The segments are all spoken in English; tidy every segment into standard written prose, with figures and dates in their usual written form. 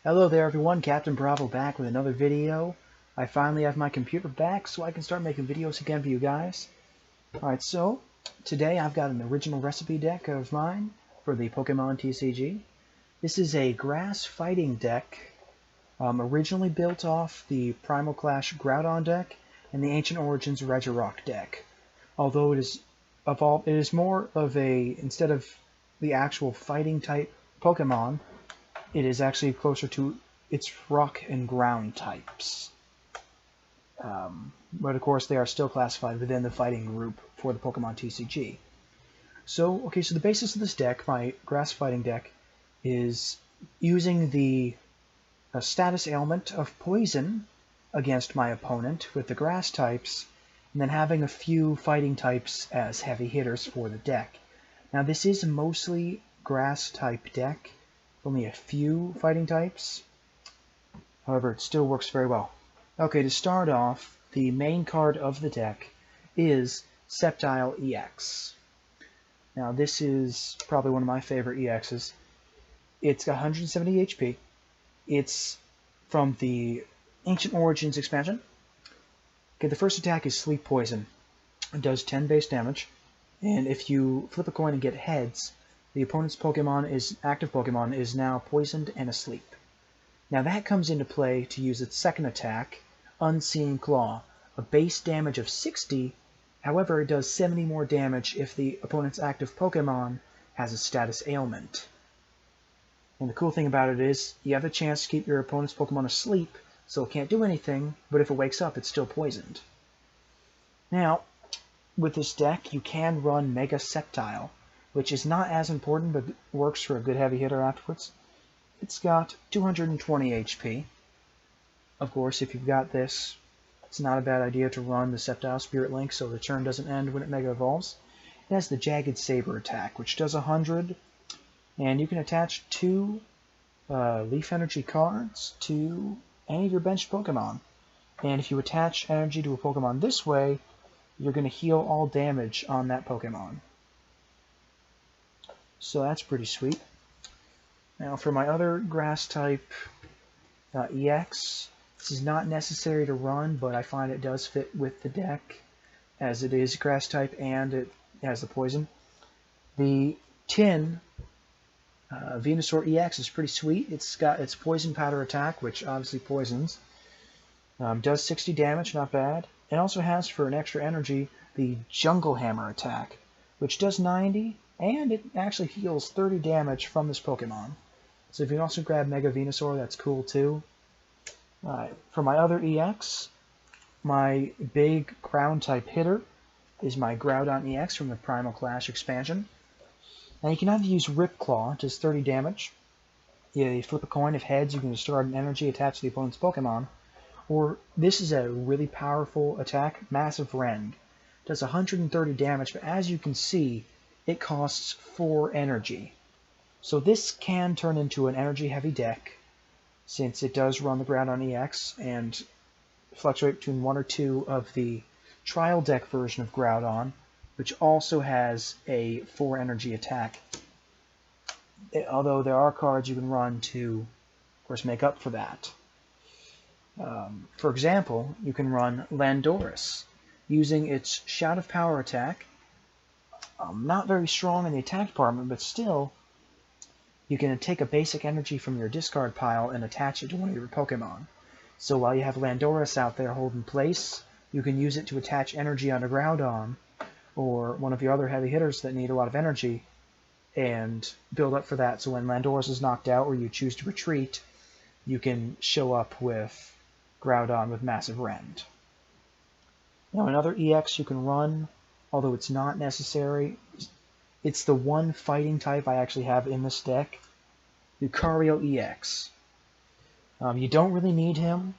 Hello there everyone, Captain Bravo back with another video. I finally have my computer back so I can start making videos again for you guys. Alright, so today I've got an original recipe deck of mine for the Pokémon TCG. This is a grass fighting deck, originally built off the Primal Clash Groudon deck and the Ancient Origins Regirock deck. Although it is more of a, instead of the actual fighting type Pokemon, it is actually closer to its rock and ground types. But of course they are still classified within the fighting group for the Pokemon TCG. So the basis of this deck, my grass fighting deck, is using the status ailment of poison against my opponent with the grass types, and then having a few fighting types as heavy hitters for the deck. Now this is mostly grass type deck, only a few fighting types. However, it still works very well. Okay, to start off, the main card of the deck is Sceptile EX. Now this is probably one of my favorite EXs. It's got 170 HP. It's from the Ancient Origins expansion. Okay, the first attack is Sleep Poison. It does 10 base damage, and if you flip a coin and get heads, the opponent's active Pokemon is now poisoned and asleep. Now that comes into play to use its second attack, Unseen Claw, a base damage of 60, however it does 70 more damage if the opponent's active Pokemon has a status ailment. And the cool thing about it is, you have the chance to keep your opponent's Pokemon asleep, so it can't do anything, but if it wakes up, it's still poisoned. Now, with this deck, you can run Mega Sceptile, which is not as important, but works for a good heavy hitter afterwards. It's got 220 HP. Of course, if you've got this, it's not a bad idea to run the Sceptile Spirit Link so the turn doesn't end when it Mega Evolves. It has the Jagged Saber attack, which does 100, and you can attach 2 Leaf Energy cards to any of your benched Pokemon. And if you attach energy to a Pokemon this way, you're going to heal all damage on that Pokemon. So that's pretty sweet. Now for my other grass type EX, this is not necessary to run, but I find it does fit with the deck, as it is grass type and it has the poison. The Tin Venusaur EX is pretty sweet. It's got its Poison Powder attack, which obviously poisons. Does 60 damage, not bad. It also has, for an extra energy, the Jungle Hammer attack, which does 90, and it actually heals 30 damage from this Pokemon. So if you can also grab Mega Venusaur, that's cool too. For my other EX, my big ground type hitter is my Groudon EX from the Primal Clash expansion. Now you can either use Rip Claw, does 30 damage. You flip a coin, if heads, you can discard an energy attached to the opponent's Pokemon. Or this is a really powerful attack, Massive Rend. Does 130 damage, but as you can see, it costs 4 energy. So this can turn into an energy-heavy deck, since it does run the Groudon EX and fluctuate between 1 or 2 of the trial deck version of Groudon, which also has a 4 energy attack. Although there are cards you can run to, of course, make up for that. For example, you can run Landorus, using its Shout of Power attack. Not very strong in the attack department, but still, you can take a basic energy from your discard pile and attach it to one of your Pokemon. So while you have Landorus out there holding place, you can use it to attach energy on a Groudon, or one of your other heavy hitters that need a lot of energy, and build up for that. So when Landorus is knocked out or you choose to retreat, you can show up with Groudon with Massive Rend. Now another EX you can run, although it's not necessary, it's the one fighting type I actually have in this deck, Lucario EX. You don't really need him,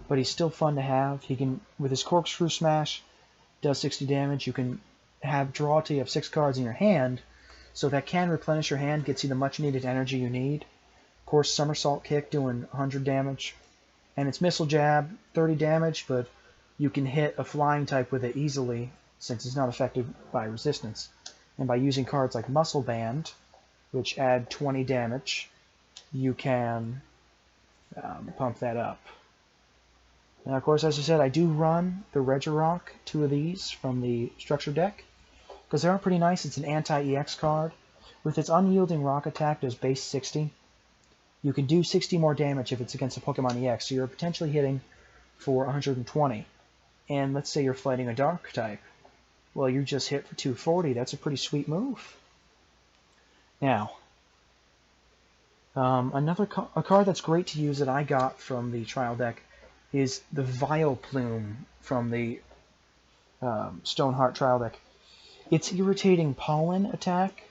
but he's still fun to have. He can, with his Corkscrew Smash, does 60 damage. You can draw till you have 6 cards in your hand, so that can replenish your hand, gets you the much needed energy you need. Of course, Somersault Kick doing 100 damage. And its Missile Jab, 30 damage, but you can hit a flying type with it easily, since it's not affected by resistance. And by using cards like Muscle Band, which add 20 damage, you can pump that up. Now, of course, as I said, I do run the Regirock, 2 of these from the structure deck, because they are pretty nice. It's an anti-EX card. With its unyielding rock attack, does base 60. You can do 60 more damage if it's against a Pokemon EX, so you're potentially hitting for 120. And let's say you're fighting a Dark type. Well, you just hit for 240. That's a pretty sweet move. Now, a card that's great to use that I got from the trial deck is the Vileplume from the Stoneheart trial deck. Its irritating pollen attack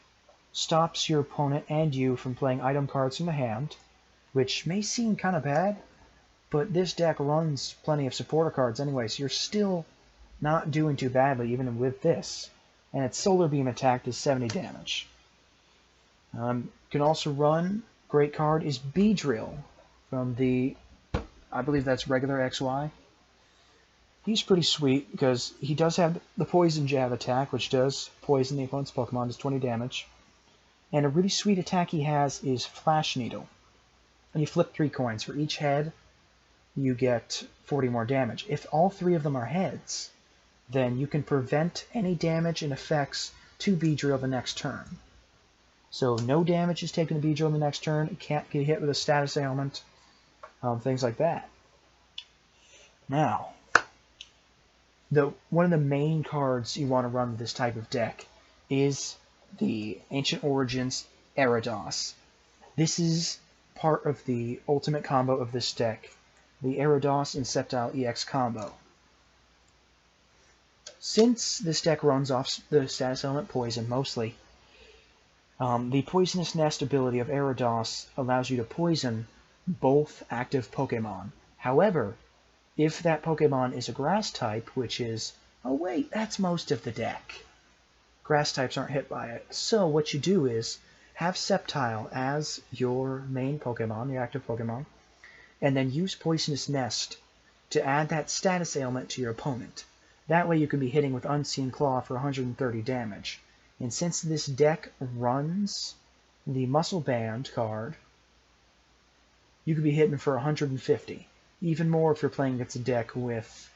stops your opponent and you from playing item cards from the hand, which may seem kind of bad, but this deck runs plenty of supporter cards anyway, so you're still not doing too badly even with this. And its Solar Beam attack does 70 damage. You can also run, great card is Beedrill from the, I believe that's regular XY. He's pretty sweet because he does have the Poison Jab attack, which does poison the opponent's Pokemon, does 20 damage. And a really sweet attack he has is Flash Needle. And you flip 3 coins. For each head, you get 40 more damage. If all 3 of them are heads, then you can prevent any damage and effects to Beedrill the next turn. So no damage is taken to Beedrill the next turn. It can't get hit with a status ailment. Things like that. Now, one of the main cards you want to run with this type of deck is the Ancient Origins Gyarados. This is part of the ultimate combo of this deck, the Gyarados Insectile EX combo. Since this deck runs off the status element Poison mostly, the Poisonous Nest ability of Gyarados allows you to poison both active Pokemon. However, if that Pokemon is a Grass type, which is, oh wait, that's most of the deck. Grass types aren't hit by it. So what you do is have Sceptile as your main Pokemon, your active Pokemon, and then use Poisonous Nest to add that status ailment to your opponent. That way you can be hitting with Unseen Claw for 130 damage. And since this deck runs the Muscle Band card, you could be hitting for 150. Even more if you're playing against a deck with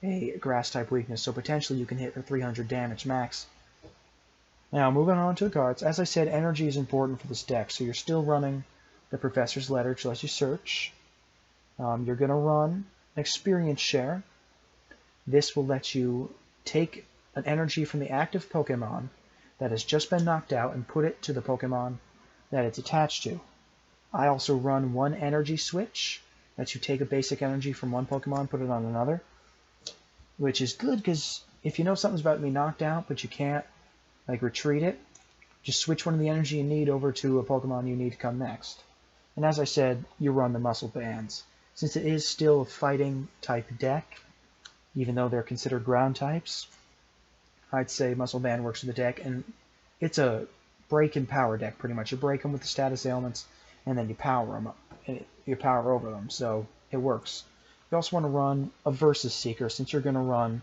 a Grass-type weakness, so potentially you can hit for 300 damage max. Now, moving on to the cards. As I said, energy is important for this deck, so you're still running the Professor's Letter, which lets you search. You're going to run Experience Share. This will let you take an energy from the active Pokemon that has just been knocked out and put it to the Pokemon that it's attached to. I also run one energy switch, that you take a basic energy from one Pokemon, put it on another, which is good because if you know something's about to be knocked out but you can't retreat it, just switch one of the energy you need over to a Pokemon you need to come next. And as I said, you run the Muscle Bands. Since it is still a fighting type deck, even though they're considered ground types, I'd say Muscle Band works with the deck, and it's a break and power deck pretty much. You break them with the status ailments, and then you power them up. You power over them, so it works. You also want to run a Versus Seeker, since you're going to run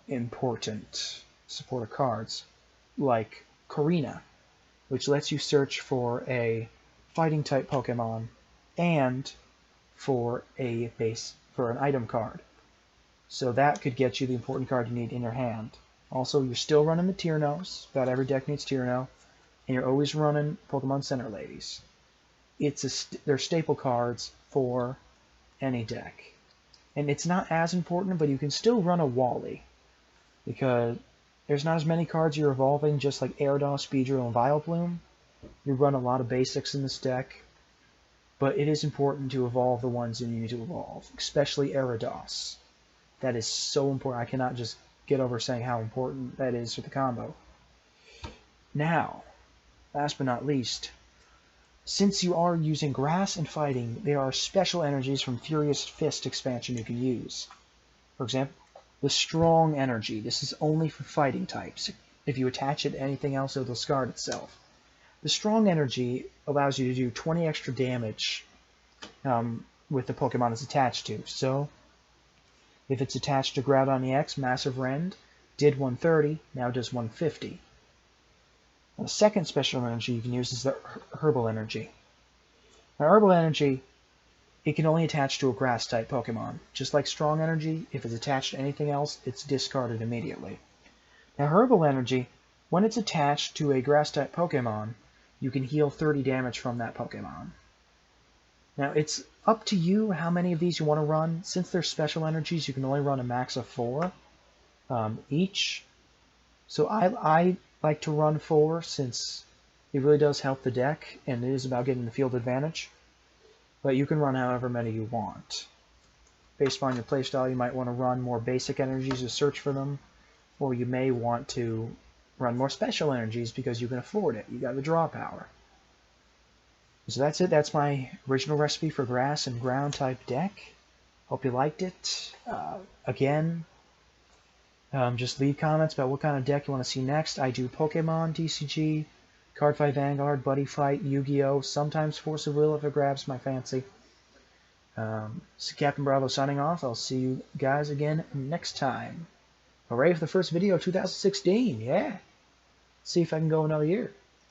important supporter cards, like Korrina, which lets you search for a fighting type Pokemon and for an item card. So that could get you the important card you need in your hand. Also, you're still running the Tiernos. About every deck needs Tierno. And you're always running Pokemon Center Ladies. They're staple cards for any deck. And it's not as important, but you can still run a Wally. Because there's not as many cards you're evolving, just like Gyarados, Beedrill, and Vileplume. You run a lot of basics in this deck. But it is important to evolve the ones you need to evolve. Especially Gyarados. That is so important. I cannot just get over saying how important that is for the combo. Now, last but not least, since you are using Grass and Fighting, there are special energies from Furious Fist expansion you can use. For example, the Strong Energy. This is only for fighting types. If you attach it to anything else, it'll discard itself. The Strong Energy allows you to do 20 extra damage with the Pokemon it's attached to. So, if it's attached to Groudon EX, Massive Rend did 130, now does 150. The second special energy you can use is the Herbal Energy. Now, Herbal Energy, it can only attach to a Grass-type Pokemon. Just like Strong Energy, if it's attached to anything else, it's discarded immediately. Now, Herbal Energy, when it's attached to a Grass-type Pokemon, you can heal 30 damage from that Pokemon. Now, it's up to you how many of these you want to run. Since they're special energies, you can only run a max of 4 each. So I like to run 4 since it really does help the deck, and it is about getting the field advantage. But you can run however many you want. Based on your playstyle, you might want to run more basic energies to search for them, or you may want to run more special energies because you can afford it. You got the draw power. So that's it. That's my original recipe for grass and ground type deck. Hope you liked it. Again, just leave comments about what kind of deck you want to see next. I do Pokemon TCG, Card Fight Vanguard, Buddy Fight, Yu-Gi-Oh! Sometimes Force of Will if it grabs my fancy. This is Captain Bravo signing off. I'll see you guys again next time. Hooray for the first video of 2016. Yeah. See if I can go another year.